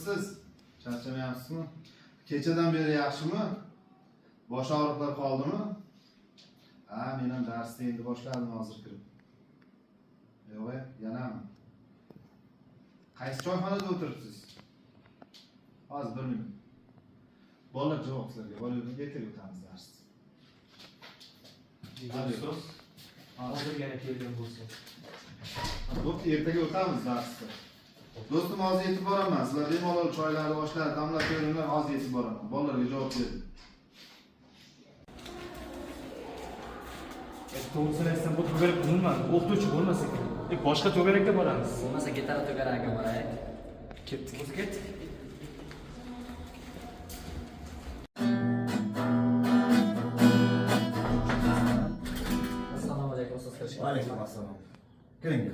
Nasılsınız? Charchamayapsizmi? Kechadan beri yaxshimi? Bosh og'riqlar qoldimi? Ha, men ham darsni endi boshladim hozir kirib. Yo'q, yanami? Qaysi choyxonada o'tiribsiz? Hozir 1 minut. Bolalar javob sizlarga. Bolalarga ertaga o'tamiz darsni. So'z hozirgina kelgan bo'lsa. Bo'pti, ertaga o'tamiz darsni. Do'stim, hozir yetib boraman. Sizlar bemalol choylarni boshlar, damlab ko'ringlar, hozir yetib boraman. Bolalarga javob bering. To'g'risini aytsam, bu to'garak bilmayman. O'qituvchi bo'lmasa kerak. Boshqa to'garakka boramiz. Bo'lmasa gitara to'garagiga boraylik. Ketdik. O'zi ketdik. Assalomu alaykum, ustoz Kirishov. Alaykum assalom. Kiring.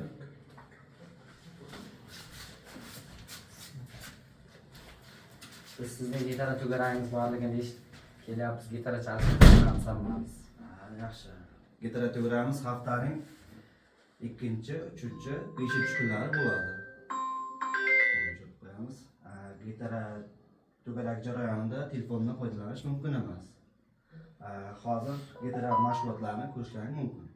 Biz sizning gitara to'garagingiz borligini eshitib kelyapmiz. Gitara chalishni sanmaymiz. Yaxshi. Gitara to'gramimiz haftaning 2-chi, 3-chi, 5-chi kunlari bo'ladi. Qo'yamiz. Gitara to'garak jarayonida telefondan foydalanish mumkin emas. Hozir gitara mashg'ulotlarini ko'rishlaring mumkin.